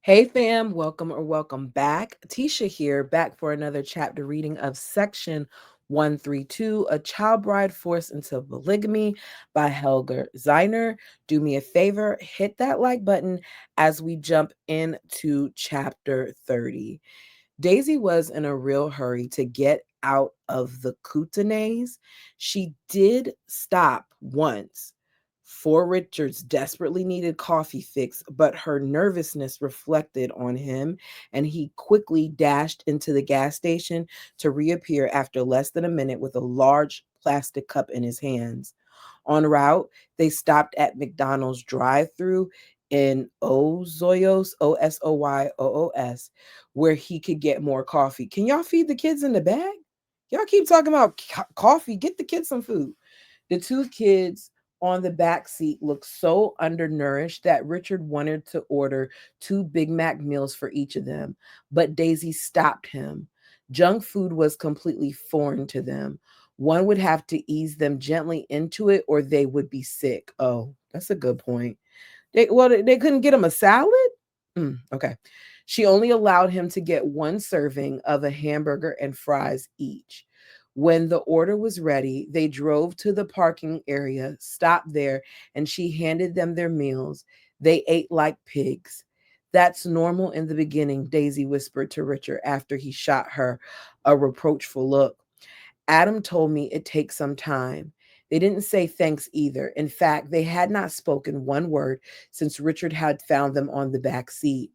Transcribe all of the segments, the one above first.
Hey fam, welcome or welcome back. Tisha here, back for another chapter reading of section 132, A Child Bride Forced into Polygamy by Helga Zeiner. Do me a favor, hit that like button as we jump into chapter 30. Daisy was in a real hurry to get out of the Kootenays. She did stop once, for Richards desperately needed coffee fix, but her nervousness reflected on him, and he quickly dashed into the gas station to reappear after less than a minute with a large plastic cup in his hands. En route, they stopped at McDonald's drive-through in Ozoyos, Osoyoos, where he could get more coffee. Can y'all feed the kids in the bag? Y'all keep talking about coffee. Get the kids some food. The two kids on the back seat looked so undernourished that Richard wanted to order two Big Mac meals for each of them, but Daisy stopped him. Junk food was completely foreign to them. One would have to ease them gently into it or they would be sick. Oh, that's a good point. They couldn't get him a salad? Okay. She only allowed him to get one serving of a hamburger and fries each. When the order was ready, they drove to the parking area, stopped there, and she handed them their meals. They ate like pigs. That's normal in the beginning, Daisy whispered to Richard after he shot her a reproachful look. Adam told me it takes some time. They didn't say thanks either. In fact, they had not spoken one word since Richard had found them on the back seat.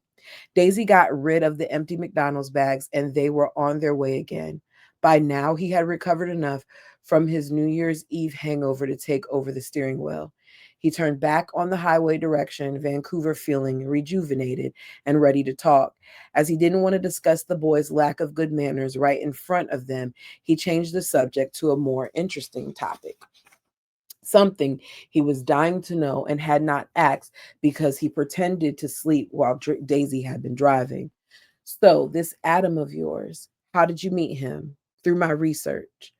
Daisy got rid of the empty McDonald's bags and they were on their way again. By now, he had recovered enough from his New Year's Eve hangover to take over the steering wheel. He turned back on the highway direction, Vancouver feeling rejuvenated and ready to talk. As he didn't want to discuss the boys' lack of good manners right in front of them, he changed the subject to a more interesting topic, something he was dying to know and had not asked because he pretended to sleep while Daisy had been driving. So, this Adam of yours, how did you meet him? Through my research.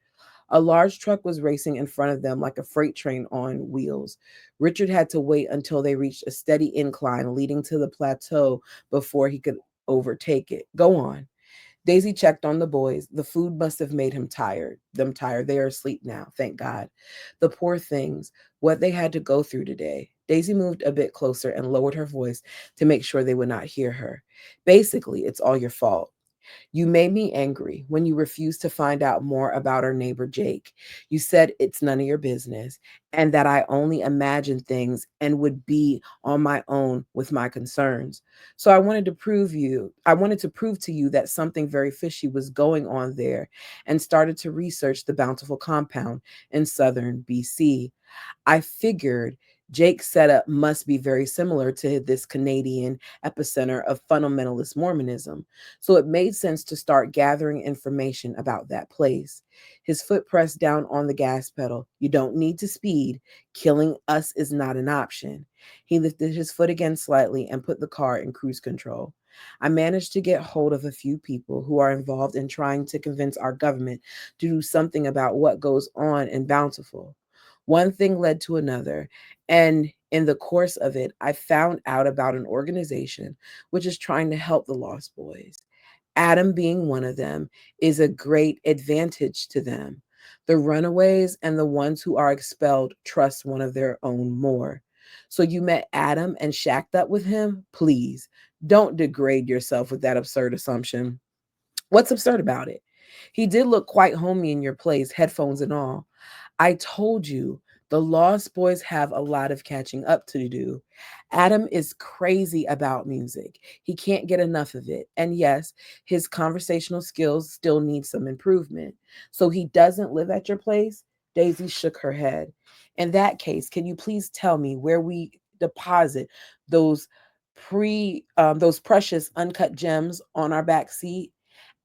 A large truck was racing in front of them like a freight train on wheels. Richard had to wait until they reached a steady incline leading to the plateau before he could overtake it. Go on. Daisy checked on the boys. The food must have made them tired. They are asleep now, thank God. The poor things, what they had to go through today. Daisy moved a bit closer and lowered her voice to make sure they would not hear her. Basically, it's all your fault. You made me angry when you refused to find out more about our neighbor Jake. You said it's none of your business and that I only imagined things and would be on my own with my concerns. So I wanted to prove to you that something very fishy was going on there and started to research the Bountiful compound in southern BC. I figured Jake's setup must be very similar to this Canadian epicenter of fundamentalist Mormonism, so it made sense to start gathering information about that place. His foot pressed down on the gas pedal. You don't need to speed. Killing us is not an option. He lifted his foot again slightly and put the car in cruise control. I managed to get hold of a few people who are involved in trying to convince our government to do something about what goes on in Bountiful. One thing led to another, and in the course of it, I found out about an organization which is trying to help the Lost Boys. Adam, being one of them, is a great advantage to them. The runaways and the ones who are expelled trust one of their own more. So you met Adam and shacked up with him? Please, don't degrade yourself with that absurd assumption. What's absurd about it? He did look quite homey in your place, headphones and all. I told you, the Lost Boys have a lot of catching up to do. Adam is crazy about music. He can't get enough of it. And yes, his conversational skills still need some improvement. So he doesn't live at your place? Daisy shook her head. In that case, can you please tell me where we deposit those those precious uncut gems on our back seat?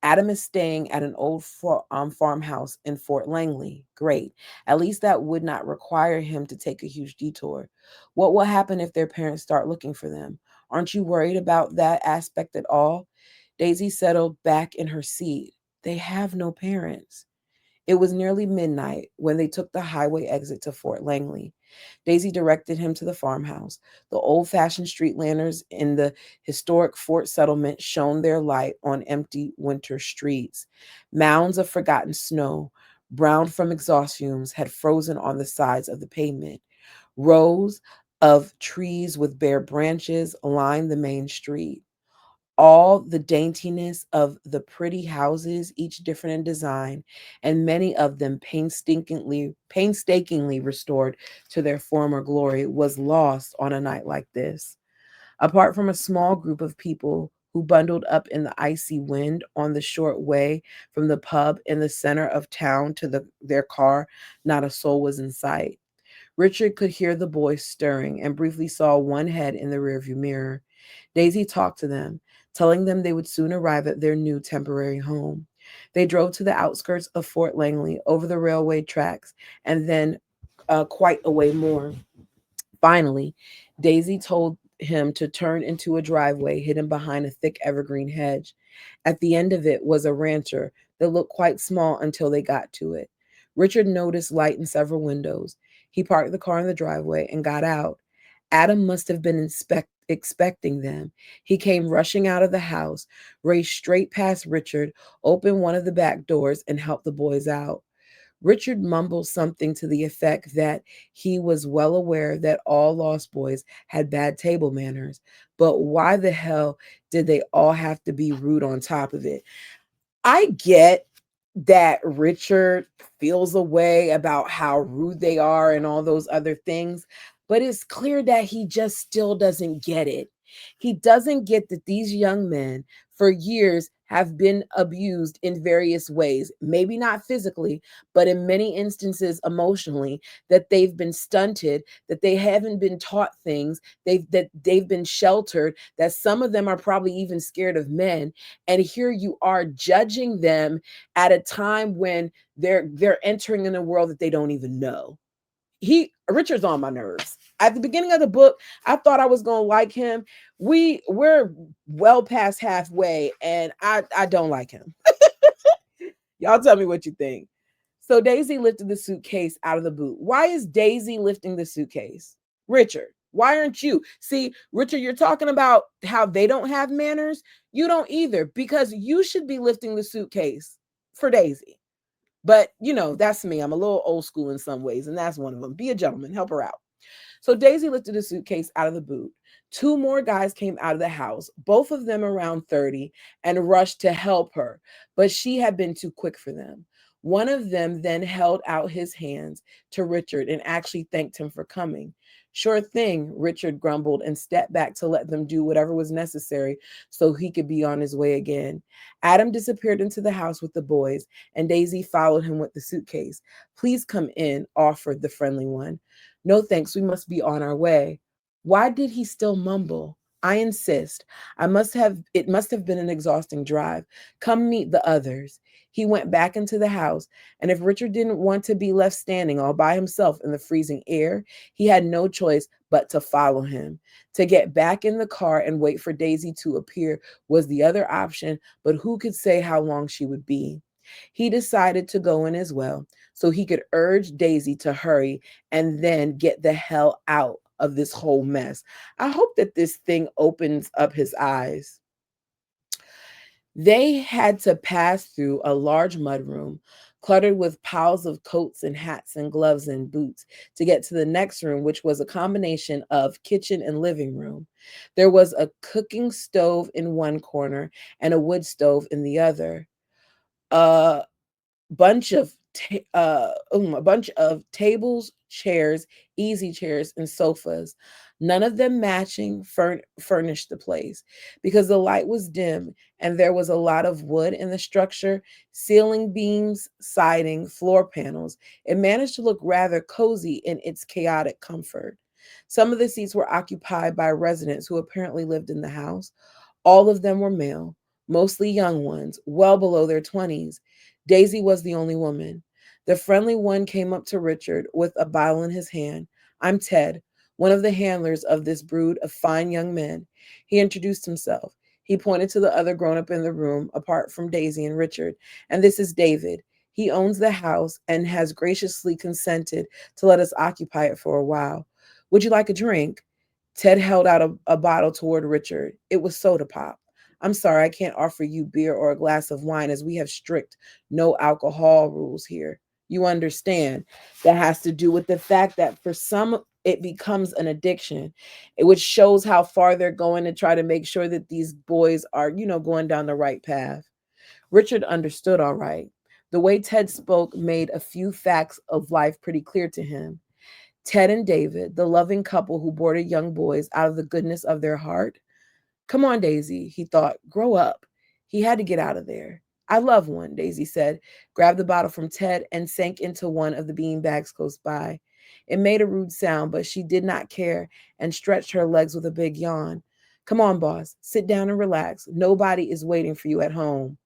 Adam is staying at an old farmhouse in Fort Langley. Great. At least that would not require him to take a huge detour. What will happen if their parents start looking for them? Aren't you worried about that aspect at all? Daisy settled back in her seat. They have no parents. It was nearly midnight when they took the highway exit to Fort Langley. Daisy directed him to the farmhouse. The old-fashioned street lanterns in the historic fort settlement shone their light on empty winter streets. Mounds of forgotten snow, brown from exhaust fumes, had frozen on the sides of the pavement. Rows of trees with bare branches lined the main street. All the daintiness of the pretty houses, each different in design, and many of them painstakingly restored to their former glory, was lost on a night like this. Apart from a small group of people who bundled up in the icy wind on the short way from the pub in the center of town to their car, not a soul was in sight. Richard could hear the boys stirring and briefly saw one head in the rearview mirror. Daisy talked to them, telling them they would soon arrive at their new temporary home. They drove to the outskirts of Fort Langley over the railway tracks and then quite a way more. Finally, Daisy told him to turn into a driveway hidden behind a thick evergreen hedge. At the end of it was a rancher that looked quite small until they got to it. Richard noticed light in several windows. He parked the car in the driveway and got out. Adam must have been expecting them. He came rushing out of the house, raced straight past Richard, opened one of the back doors, and helped the boys out. Richard mumbled something to the effect that he was well aware that all Lost Boys had bad table manners, but why the hell did they all have to be rude on top of it? I get that Richard feels a way about how rude they are and all those other things, but it's clear that he just still doesn't get it. He doesn't get that these young men for years have been abused in various ways, maybe not physically, but in many instances emotionally, that they've been stunted, that they haven't been taught things, they've been sheltered, that some of them are probably even scared of men, and here you are judging them at a time when they're entering in a world that they don't even know. Richard's on my nerves. At the beginning of the book, I thought I was gonna like him. We're well past halfway, and I don't like him. Y'all tell me what you think. So Daisy lifted the suitcase out of the boot. Why is Daisy lifting the suitcase? Richard, why aren't you? See, Richard, you're talking about how they don't have manners. You don't either, because you should be lifting the suitcase for Daisy. But, that's me. I'm a little old school in some ways, and that's one of them. Be a gentleman, help her out. So Daisy lifted a suitcase out of the boot. Two more guys came out of the house, both of them around 30, and rushed to help her, but she had been too quick for them. One of them then held out his hands to Richard and actually thanked him for coming. Sure thing, Richard grumbled and stepped back to let them do whatever was necessary so he could be on his way again. Adam disappeared into the house with the boys, and Daisy followed him with the suitcase. Please come in, offered the friendly one. No thanks, we must be on our way. Why did he still mumble? I insist. It must have been an exhausting drive. Come meet the others. He went back into the house, and if Richard didn't want to be left standing all by himself in the freezing air, he had no choice but to follow him. To get back in the car and wait for Daisy to appear was the other option, but who could say how long she would be? He decided to go in as well so he could urge Daisy to hurry and then get the hell out of this whole mess. I hope that this thing opens up his eyes. They had to pass through a large mudroom cluttered with piles of coats and hats and gloves and boots to get to the next room, which was a combination of kitchen and living room. There was a cooking stove in one corner and a wood stove in the other. A a bunch of tables, chairs, easy chairs, and sofas. None of them matching furnished the place because the light was dim and there was a lot of wood in the structure, ceiling beams, siding, floor panels. It managed to look rather cozy in its chaotic comfort. Some of the seats were occupied by residents who apparently lived in the house. All of them were male, mostly young ones, well below their 20s. Daisy was the only woman. The friendly one came up to Richard with a Bible in his hand. I'm Ted, one of the handlers of this brood of fine young men. He introduced himself. He pointed to the other grown up in the room, apart from Daisy and Richard. And this is David. He owns the house and has graciously consented to let us occupy it for a while. Would you like a drink? Ted held out a bottle toward Richard. It was soda pop. I'm sorry, I can't offer you beer or a glass of wine as we have strict no alcohol rules here. You understand? That has to do with the fact that for some, it becomes an addiction, which shows how far they're going to try to make sure that these boys are, going down the right path. Richard understood all right. The way Ted spoke made a few facts of life pretty clear to him. Ted and David, the loving couple who boarded young boys out of the goodness of their heart. Come on, Daisy, he thought, grow up. He had to get out of there. I love one, Daisy said, grabbed the bottle from Ted and sank into one of the bean bags close by. It made a rude sound, but she did not care and stretched her legs with a big yawn. Come on, boss, sit down and relax. Nobody is waiting for you at home.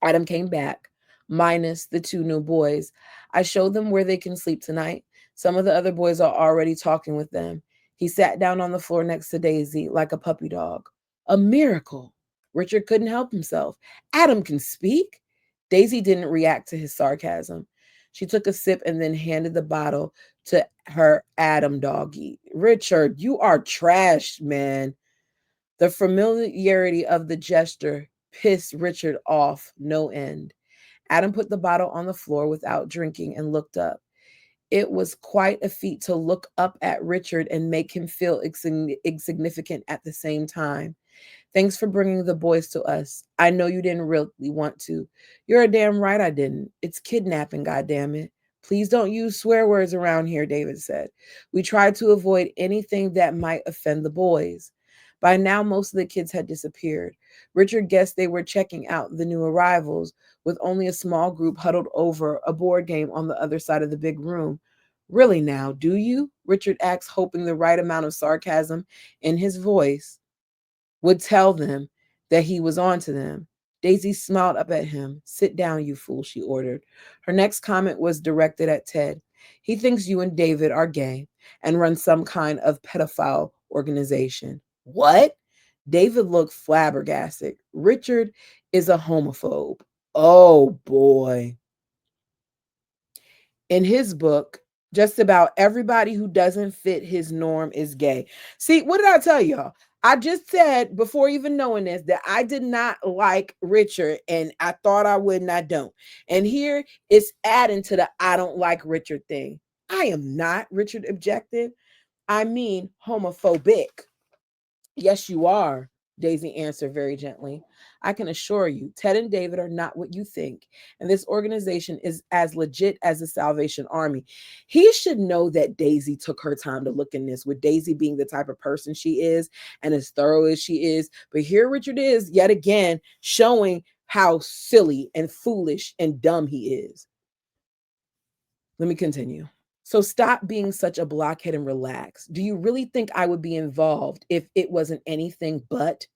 Adam came back, minus the two new boys. I showed them where they can sleep tonight. Some of the other boys are already talking with them. He sat down on the floor next to Daisy like a puppy dog. A miracle. Richard couldn't help himself. Adam can speak? Daisy didn't react to his sarcasm. She took a sip and then handed the bottle to her Adam doggy. Richard, you are trash, man. The familiarity of the gesture pissed Richard off no end. Adam put the bottle on the floor without drinking and looked up. It was quite a feat to look up at Richard and make him feel insignificant at the same time. Thanks for bringing the boys to us. I know you didn't really want to. You're a damn right I didn't. It's kidnapping, goddammit. Please don't use swear words around here, David said. We tried to avoid anything that might offend the boys. By now, most of the kids had disappeared. Richard guessed they were checking out the new arrivals, with only a small group huddled over a board game on the other side of the big room. Really now, do you? Richard asked, hoping the right amount of sarcasm in his voice would tell them that he was on to them. Daisy smiled up at him. Sit down, you fool, she ordered. Her next comment was directed at Ted. He thinks you and David are gay and run some kind of pedophile organization. What? David looked flabbergasted. Richard is a homophobe. Oh boy. In his book, just about everybody who doesn't fit his norm is gay. See, what did I tell y'all? I just said before even knowing this that I did not like Richard and I thought I would and I don't. And here it's adding to the I don't like Richard thing. I am not, Richard objected. I mean homophobic. Yes, you are, Daisy answered very gently. I can assure you, Ted and David are not what you think, and this organization is as legit as the Salvation Army. He should know that Daisy took her time to look in this, with Daisy being the type of person she is and as thorough as she is. But here Richard is, yet again, showing how silly and foolish and dumb he is. Let me continue. So stop being such a blockhead and relax. Do you really think I would be involved if it wasn't anything but?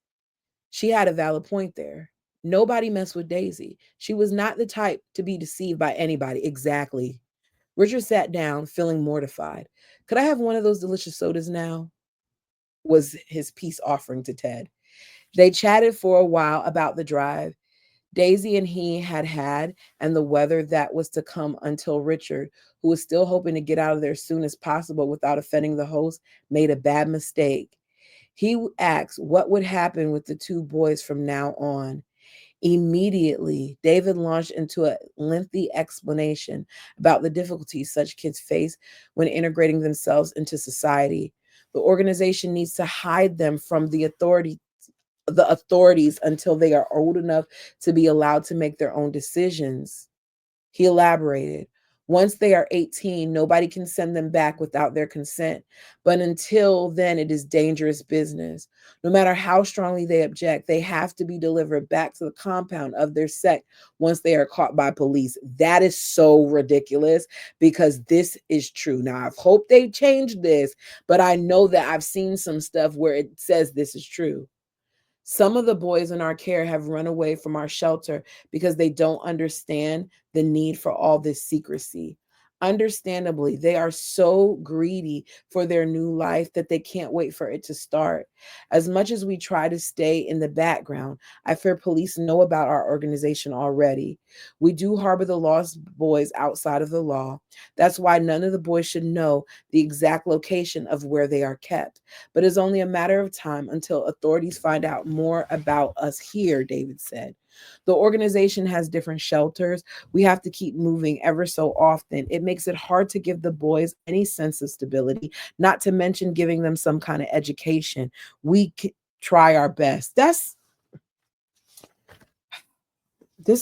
She had a valid point there. Nobody messed with Daisy. She was not the type to be deceived by anybody. Exactly. Richard sat down, feeling mortified. Could I have one of those delicious sodas now? Was his peace offering to Ted. They chatted for a while about the drive Daisy and he had and the weather that was to come until Richard, who was still hoping to get out of there as soon as possible without offending the host, made a bad mistake. He asked what would happen with the two boys from now on. Immediately, David launched into a lengthy explanation about the difficulties such kids face when integrating themselves into society. The organization needs to hide them from the authorities until they are old enough to be allowed to make their own decisions. He elaborated. Once they are 18, nobody can send them back without their consent. But until then, it is dangerous business. No matter how strongly they object, they have to be delivered back to the compound of their sect once they are caught by police. That is so ridiculous because this is true. Now, I hope they change this, but I know that I've seen some stuff where it says this is true. Some of the boys in our care have run away from our shelter because they don't understand the need for all this secrecy. Understandably, they are so greedy for their new life that they can't wait for it to start. As much as we try to stay in the background, I fear police know about our organization already. We do harbor the lost boys outside of the law. That's why none of the boys should know the exact location of where they are kept. But it's only a matter of time until authorities find out more about us here, David said. The organization has different shelters. We have to keep moving ever so often. It makes it hard to give the boys any sense of stability, not to mention giving them some kind of education. Try our best. This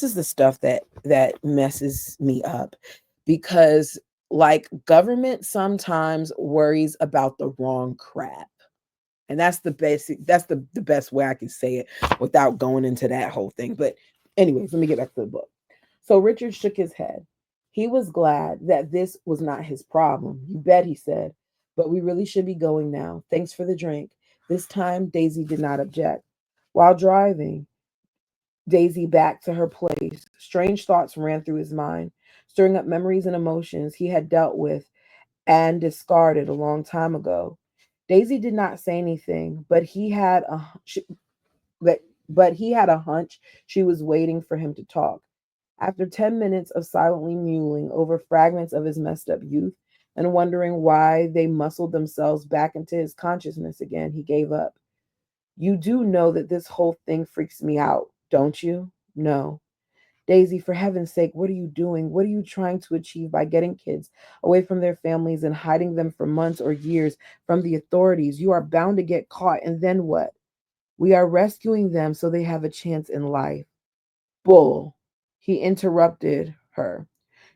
is the stuff that messes me up, because like government sometimes worries about the wrong crap. And that's the best way I can say it without going into that whole thing. But anyways, let me get back to the book. So Richard shook his head. He was glad that this was not his problem. You bet, he said. But we really should be going now. Thanks for the drink. This time Daisy did not object. While driving Daisy back to her place, strange thoughts ran through his mind, stirring up memories and emotions he had dealt with and discarded a long time ago. Daisy did not say anything, but he had a hunch she was waiting for him to talk. After 10 minutes of silently mulling over fragments of his messed up youth and wondering why they muscled themselves back into his consciousness again, he gave up. You do know that this whole thing freaks me out, don't you? No. Daisy, for heaven's sake, what are you doing? What are you trying to achieve by getting kids away from their families and hiding them for months or years from the authorities? You are bound to get caught, and then what? We are rescuing them so they have a chance in life. Bull. He interrupted her.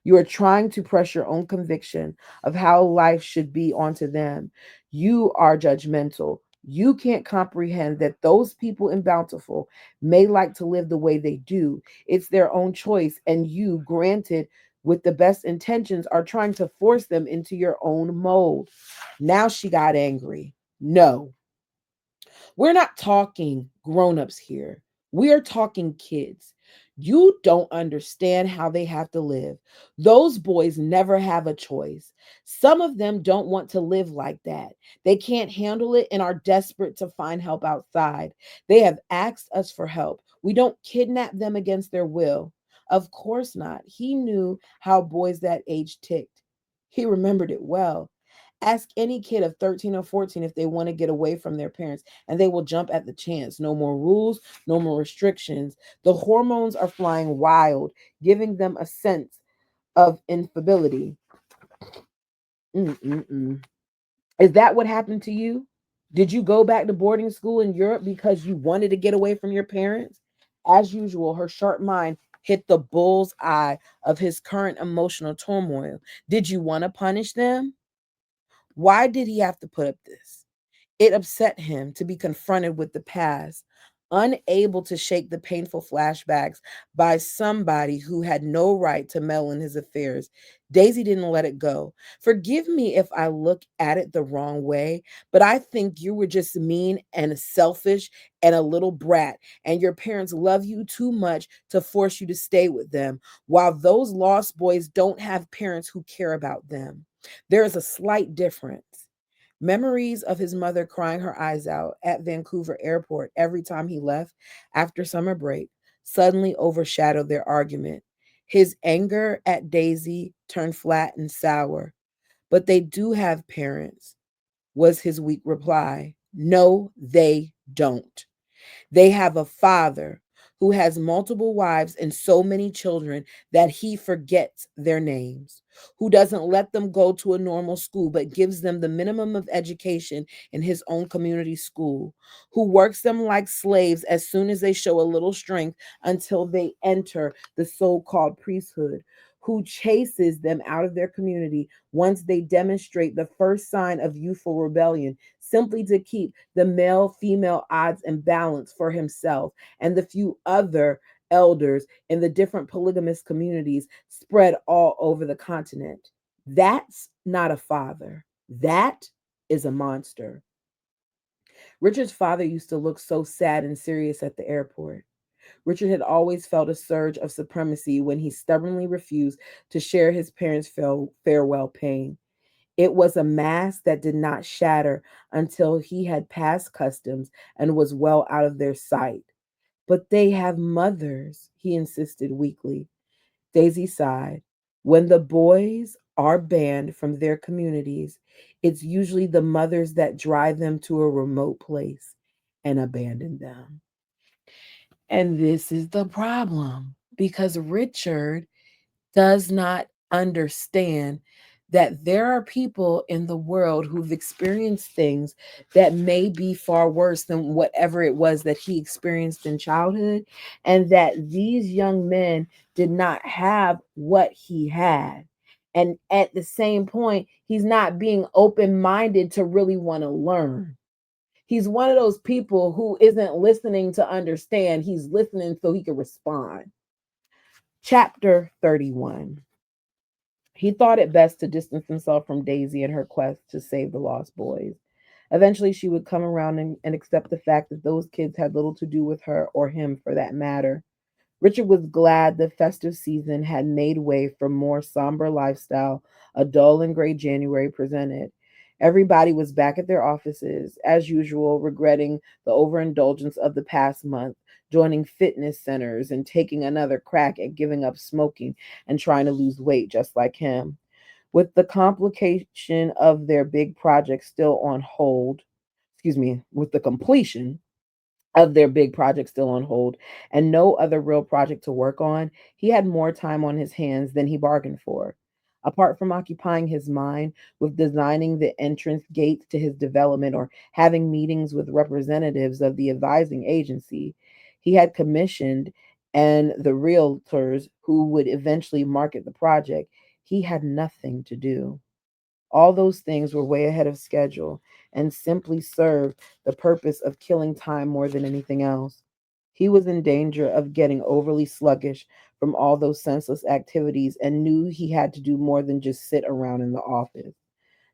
You are trying to press your own conviction of how life should be onto them. You are judgmental. You can't comprehend that those people in Bountiful may like to live the way they do. It's their own choice, and you, granted, with the best intentions, are trying to force them into your own mold. Now she got angry. No, we're not talking grown-ups here. We are talking kids. You don't understand how they have to live. Those boys never have a choice. Some of them don't want to live like that. They can't handle it and are desperate to find help outside. They have asked us for help. We don't kidnap them against their will. Of course not. He knew how boys that age ticked. He remembered it well. Ask any kid of 13 or 14 if they want to get away from their parents, and they will jump at the chance. No more rules, no more restrictions. The hormones are flying wild, giving them a sense of infidelity. Mm-mm-mm. Is that what happened to you? Did you go back to boarding school in Europe because you wanted to get away from your parents? As usual, her sharp mind hit the bull's eye of his current emotional turmoil. Did you want to punish them? Why did he have to put up this? It upset him to be confronted with the past, unable to shake the painful flashbacks by somebody who had no right to meddle in his affairs. Daisy didn't let it go. Forgive me if I look at it the wrong way, but I think you were just mean and selfish and a little brat, and your parents love you too much to force you to stay with them, while those lost boys don't have parents who care about them. There is a slight difference. Memories of his mother crying her eyes out at Vancouver airport every time he left after summer break suddenly overshadowed their argument. His anger at Daisy turned flat and sour. But they do have parents, was his weak reply. No, they don't. They have a father who has multiple wives and so many children that he forgets their names, who doesn't let them go to a normal school but gives them the minimum of education in his own community school, who works them like slaves as soon as they show a little strength until they enter the so called priesthood. Who chases them out of their community once they demonstrate the first sign of youthful rebellion, simply to keep the male female odds in balance for himself and the few other elders in the different polygamous communities spread all over the continent. That's not a father. That is a monster. Richard's father used to look so sad and serious at the airport. Richard had always felt a surge of supremacy when he stubbornly refused to share his parents' farewell pain. It was a mask that did not shatter until he had passed customs and was well out of their sight. But they have mothers, he insisted weakly. Daisy sighed. When the boys are banned from their communities, it's usually the mothers that drive them to a remote place and abandon them. And this is the problem because Richard does not understand that there are people in the world who've experienced things that may be far worse than whatever it was that he experienced in childhood, and that these young men did not have what he had. And at the same point, he's not being open minded to really want to learn. He's one of those people who isn't listening to understand, he's listening so he can respond. Chapter 31. He thought it best to distance himself from Daisy in her quest to save the lost boys. Eventually, she would come around and accept the fact that those kids had little to do with her or him for that matter. Richard was glad the festive season had made way for more somber lifestyle a dull and gray January presented. Everybody was back at their offices, as usual, regretting the overindulgence of the past month, joining fitness centers and taking another crack at giving up smoking and trying to lose weight just like him. With the complication of their big project still on hold, with the completion of their big project still on hold and no other real project to work on, he had more time on his hands than he bargained for. Apart from occupying his mind with designing the entrance gates to his development or having meetings with representatives of the advising agency, he had commissioned and the realtors who would eventually market the project, he had nothing to do. All those things were way ahead of schedule and simply served the purpose of killing time more than anything else. He was in danger of getting overly sluggish from all those senseless activities and knew he had to do more than just sit around in the office.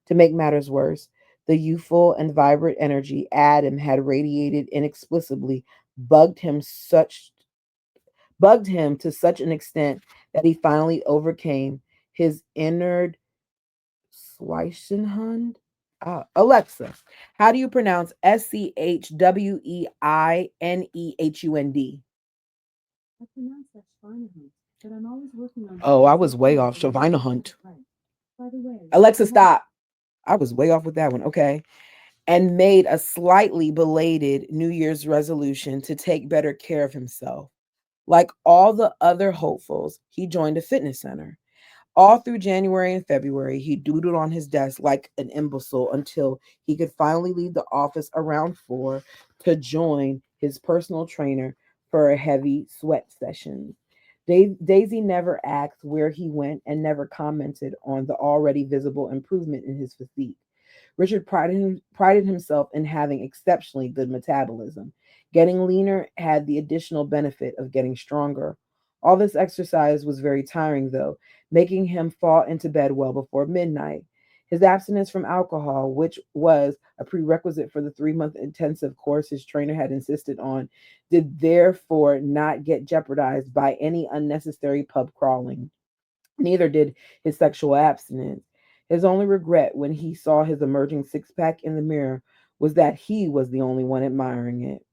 To make matters worse, the youthful and vibrant energy Adam had radiated inexplicably bugged him such bugged him to such an extent that he finally overcame his inner Schweichenhund? Alexa, how do you pronounce Schweinehund? I pronounce that Schweinehunt, but I'm always working on Oh, how to I say was way off. Schweinehunt Schweinehunt. right. By the way, Alexa, I have stop. I was way off with that one. Okay. And made a slightly belated New Year's resolution to take better care of himself. Like all the other hopefuls, he joined a fitness center. All through January and February, he doodled on his desk like an imbecile until he could finally leave the office around 4 to join his personal trainer for a heavy sweat session. Daisy never asked where he went and never commented on the already visible improvement in his physique. Richard prided himself in having exceptionally good metabolism. Getting leaner had the additional benefit of getting stronger. All this exercise was very tiring, though, making him fall into bed well before midnight. His abstinence from alcohol, which was a prerequisite for the 3 month intensive course his trainer had insisted on, did therefore not get jeopardized by any unnecessary pub crawling. Neither did his sexual abstinence. His only regret when he saw his emerging six pack in the mirror was that he was the only one admiring it.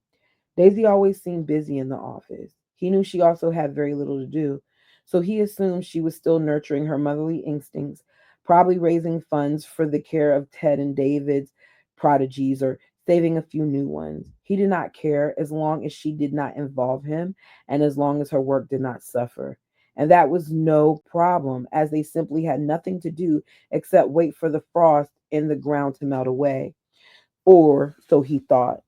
Daisy always seemed busy in the office. He knew she also had very little to do, so he assumed she was still nurturing her motherly instincts, probably raising funds for the care of Ted and David's prodigies or saving a few new ones. He did not care as long as she did not involve him and as long as her work did not suffer. And that was no problem, as they simply had nothing to do except wait for the frost in the ground to melt away. Or so he thought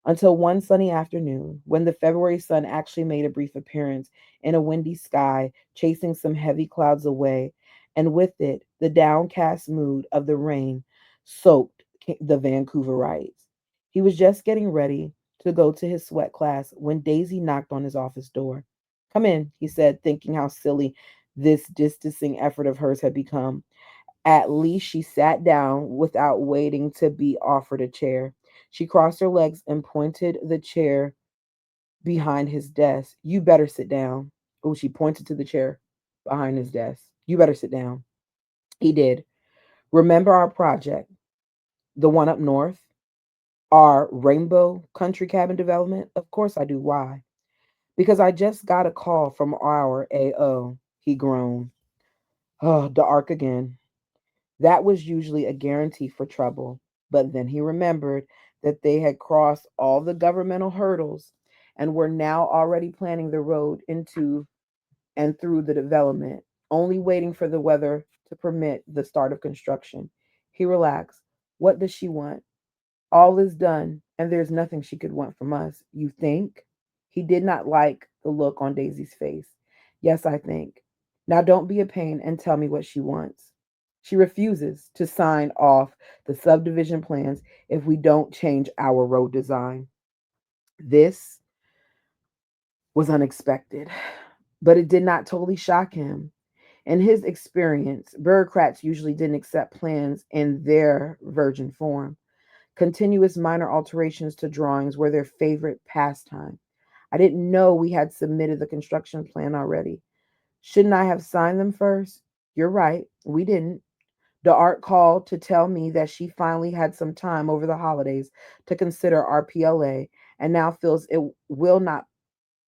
until one sunny afternoon, when the February sun actually made a brief appearance in a windy sky, chasing some heavy clouds away, and with it the downcast mood of the rain soaked the Vancouverites. He was just getting ready to go to his sweat class when Daisy knocked on his office door. Come in, he said, thinking how silly this distancing effort of hers had become. At least she sat down without waiting to be offered a chair. She crossed her legs and pointed the chair behind his desk. You better sit down. Oh, she pointed to the chair behind his desk. You better sit down. He did. Remember our project, the one up north, our Rainbow Country Cabin development? Of course I do. Why? Because I just got a call from our AO. He groaned. Oh, the arc again. That was usually a guarantee for trouble. But then he remembered that they had crossed all the governmental hurdles and were now already planning the road into and through the development, only waiting for the weather to permit the start of construction. He relaxed. What does she want? All is done, and there's nothing she could want from us. You think? He did not like the look on Daisy's face. Yes, I think. Now don't be a pain and tell me what she wants. She refuses to sign off the subdivision plans if we don't change our road design. This was unexpected, but it did not totally shock him. In his experience, bureaucrats usually didn't accept plans in their virgin form. Continuous minor alterations to drawings were their favorite pastime. I didn't know we had submitted the construction plan already. Shouldn't I have signed them first? You're right, we didn't. The art called to tell me that she finally had some time over the holidays to consider our PLA and now feels it will not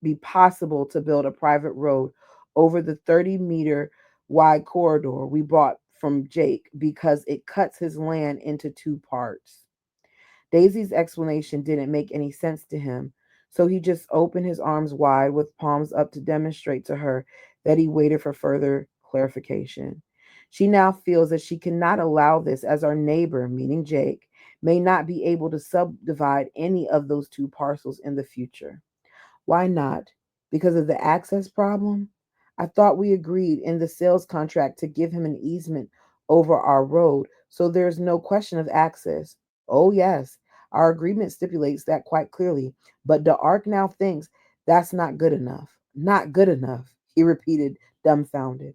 be possible to build a private road over the 30-meter wide corridor we bought from Jake because it cuts his land into two parts. Daisy's explanation didn't make any sense to him, so he just opened his arms wide with palms up to demonstrate to her that he waited for further clarification. She now feels that she cannot allow this as our neighbor, meaning Jake, may not be able to subdivide any of those two parcels in the future. Why not? Because of the access problem? I thought we agreed in the sales contract to give him an easement over our road, so there's no question of access. Oh, yes, our agreement stipulates that quite clearly, but the ARC now thinks that's not good enough. Not good enough, he repeated, dumbfounded.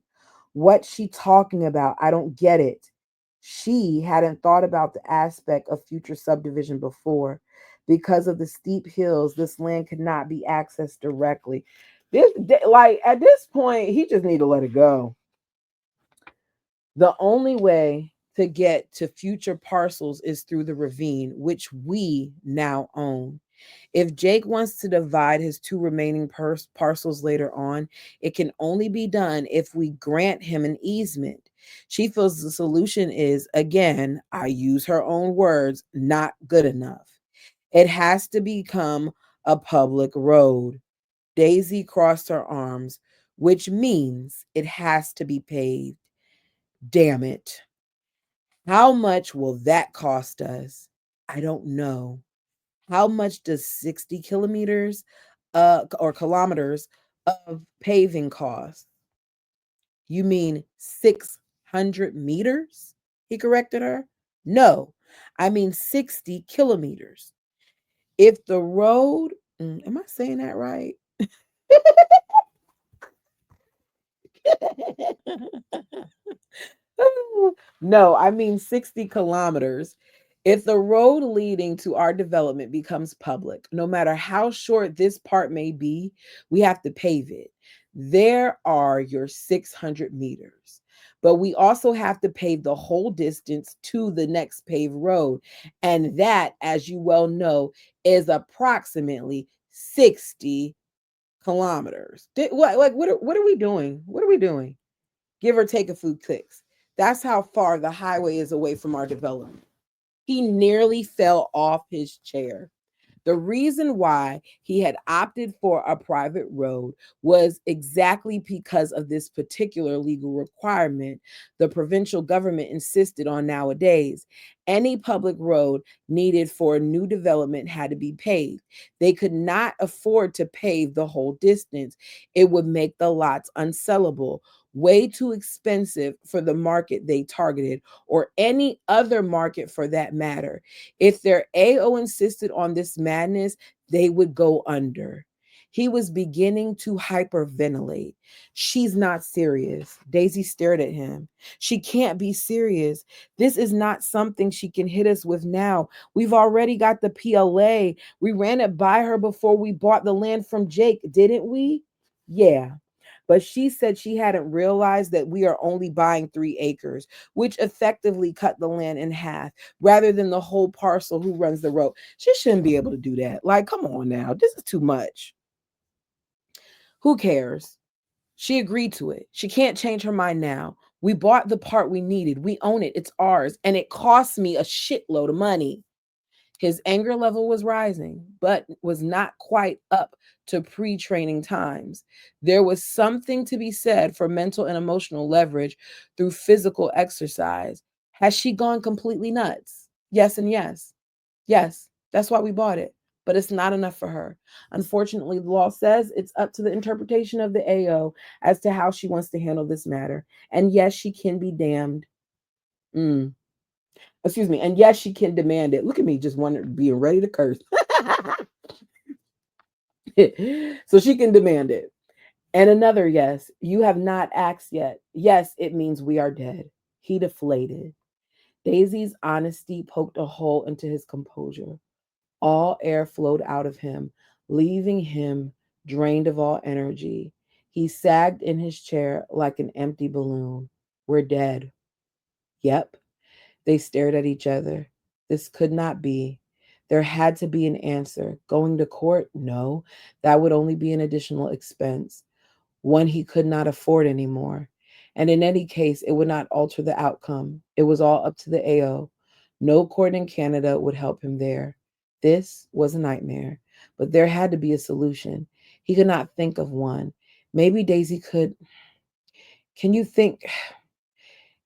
What's she talking about? I don't get it. She hadn't thought about the aspect of future subdivision before. Because of the steep hills, this land could not be accessed directly. Like at this point, he just need to let it go. The only way to get to future parcels is through the ravine, which we now own. If Jake wants to divide his two remaining parcels later on, it can only be done if we grant him an easement. She feels the solution is, again, I use her own words, not good enough. It has to become a public road. Daisy crossed her arms, which means it has to be paved. Damn it. How much will that cost us? I don't know. How much does 60 kilometers or kilometers of paving cost? You mean 600 meters? He corrected her. No, I mean 60 kilometers. If the road, am I saying that right? No, I mean 60 kilometers. If the road leading to our development becomes public, no matter how short this part may be, we have to pave it. There are your 600 meters. But we also have to pave the whole distance to the next paved road. And that, as you well know, is approximately 60 kilometers. What are we doing? What are we doing? Give or take a few clicks. That's how far the highway is away from our development. He nearly fell off his chair. The reason why he had opted for a private road was exactly because of this particular legal requirement the provincial government insisted on nowadays. Any public road needed for a new development had to be paved. They could not afford to pave the whole distance, it would make the lots unsellable. Way too expensive for the market they targeted, or any other market for that matter. If their AO insisted on this madness, they would go under. He was beginning to hyperventilate. She's not serious. Daisy stared at him. She can't be serious. This is not something she can hit us with now. We've already got the PLA. We ran it by her before we bought the land from Jake, didn't we? Yeah. But she said she hadn't realized that we are only buying 3 acres, which effectively cut the land in half rather than the whole parcel who runs the road. She shouldn't be able to do that. Like, come on now. This is too much. Who cares? She agreed to it. She can't change her mind now. We bought the part we needed. We own it. It's ours. And it cost me a shitload of money. His anger level was rising, but was not quite up to pre training times. There was something to be said for mental and emotional leverage through physical exercise. Has she gone completely nuts? Yes, and yes. Yes, that's why we bought it, but it's not enough for her. Unfortunately, the law says it's up to the interpretation of the AO as to how she wants to handle this matter. And yes, she can be damned. Mm. Excuse me. And yes, she can demand it. Look at me, just being ready to curse. So she can demand it. And another yes, you have not asked yet. Yes, it means we are dead. He deflated. Daisy's honesty poked a hole into his composure. All air flowed out of him, leaving him drained of all energy. He sagged in his chair like an empty balloon. We're dead. Yep. They stared at each other. This could not be. There had to be an answer. Going to court? No. That would only be an additional expense, one he could not afford anymore. And in any case, it would not alter the outcome. It was all up to the AO. No court in Canada would help him there. This was a nightmare, but there had to be a solution. He could not think of one. Maybe Daisy could. Can you think?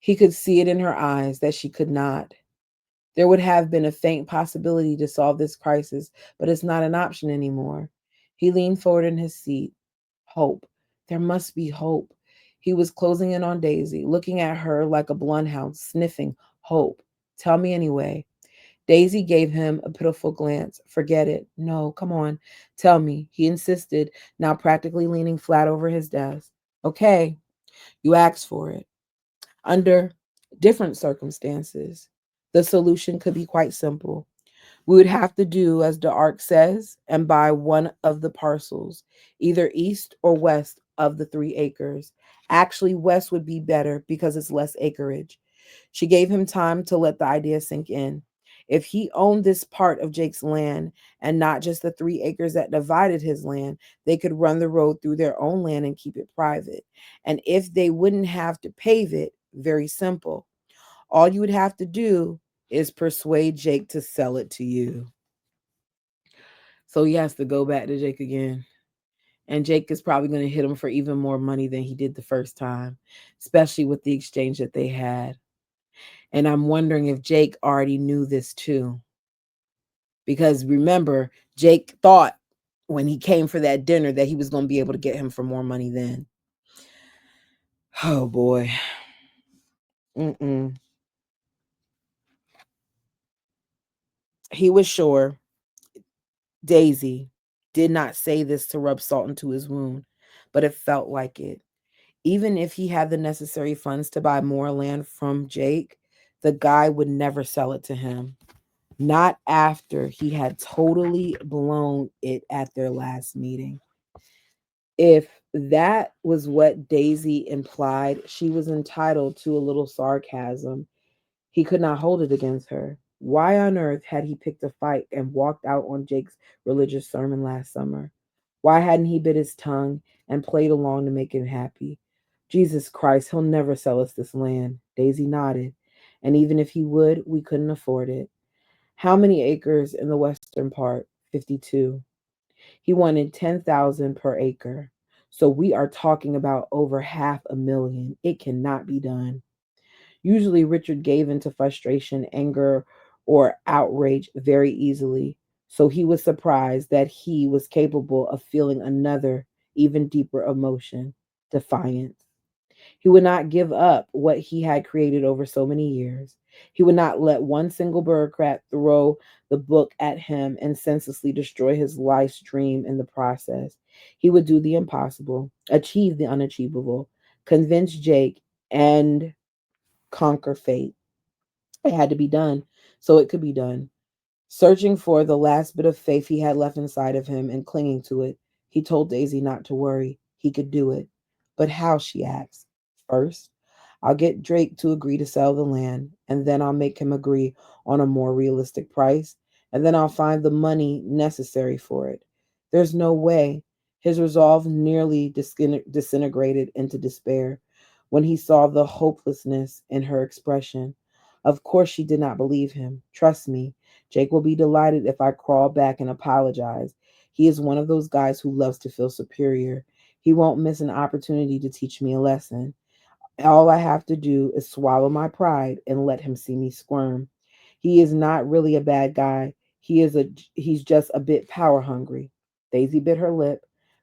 He could see it in her eyes that she could not. There would have been a faint possibility to solve this crisis, but it's not an option anymore. He leaned forward in his seat. Hope. There must be hope. He was closing in on Daisy, looking at her like a bloodhound, sniffing. Hope. Tell me anyway. Daisy gave him a pitiful glance. Forget it. No, come on. Tell me, he insisted, now practically leaning flat over his desk. Okay, you asked for it. Under different circumstances, the solution could be quite simple. We would have to do as the arc says and buy one of the parcels, either east or west of the 3 acres. Actually, west would be better because it's less acreage. She gave him time to let the idea sink in. If he owned this part of Jake's land and not just the 3 acres that divided his land, they could run the road through their own land and keep it private. And if they wouldn't have to pave it, very simple. All you would have to do is persuade Jake to sell it to you. So he has to go back to Jake again. And Jake is probably going to hit him for even more money than he did the first time, especially with the exchange that they had. And I'm wondering if Jake already knew this too. Because remember, Jake thought when he came for that dinner that he was going to be able to get him for more money then. Oh boy. Mm-mm. He was sure Daisy did not say this to rub salt into his wound, but it felt like it. Even if he had the necessary funds to buy more land from Jake, the guy would never sell it to him. Not after he had totally blown it at their last meeting. If that was what Daisy implied, she was entitled to a little sarcasm. He could not hold it against her. Why on earth had he picked a fight and walked out on Jake's religious sermon last summer? Why hadn't he bit his tongue and played along to make him happy? Jesus Christ, he'll never sell us this land. Daisy nodded. And even if he would, we couldn't afford it. How many acres in the western part? 52. He wanted 10,000 per acre. So we are talking about over 500,000. It cannot be done. Usually, Richard gave into frustration, anger, or outrage very easily, so he was surprised that he was capable of feeling another, even deeper emotion, defiance. He would not give up what he had created over so many years. He would not let one single bureaucrat throw the book at him and senselessly destroy his life's dream in the process. He would do the impossible, achieve the unachievable, convince Jake, and conquer fate. It had to be done so it could be done. Searching for the last bit of faith he had left inside of him and clinging to it, he told Daisy not to worry. He could do it. But how, she asked. First, I'll get Drake to agree to sell the land, and then I'll make him agree on a more realistic price, and then I'll find the money necessary for it. There's no way. His resolve nearly disintegrated into despair when he saw the hopelessness in her expression. Of course, she did not believe him. Trust me, Jake will be delighted if I crawl back and apologize. He is one of those guys who loves to feel superior. He won't miss an opportunity to teach me a lesson. All I have to do is swallow my pride and let him see me squirm. He is not really a bad guy. He's just a bit power hungry. Daisy bit her lip,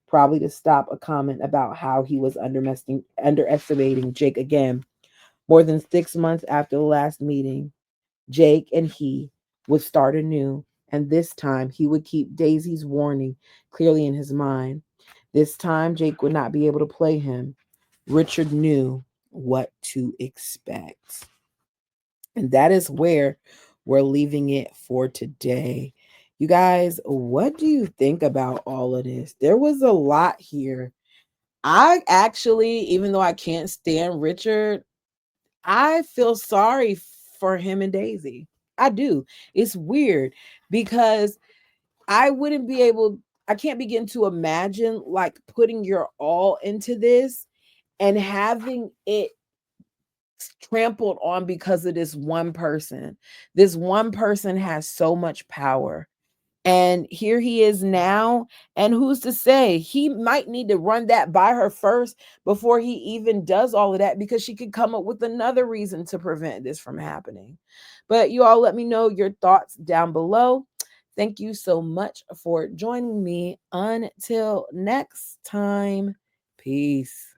probably to stop a comment about how he was underestimating Jake again. More than 6 months after the last meeting, Jake and he would start anew, and this time he would keep Daisy's warning clearly in his mind. This time, Jake would not be able to play him. Richard knew what to expect. And that is where we're leaving it for today. You guys, what do you think about all of this? There was a lot here. I actually, even though I can't stand Richard, I feel sorry for him and Daisy. I do. It's weird because I wouldn't be able, I can't begin to imagine like putting your all into this and having it trampled on because of this one person. This one person has so much power. And here he is now. And who's to say he might need to run that by her first before he even does all of that, because she could come up with another reason to prevent this from happening. But you all let me know your thoughts down below. Thank you so much for joining me. Until next time, peace.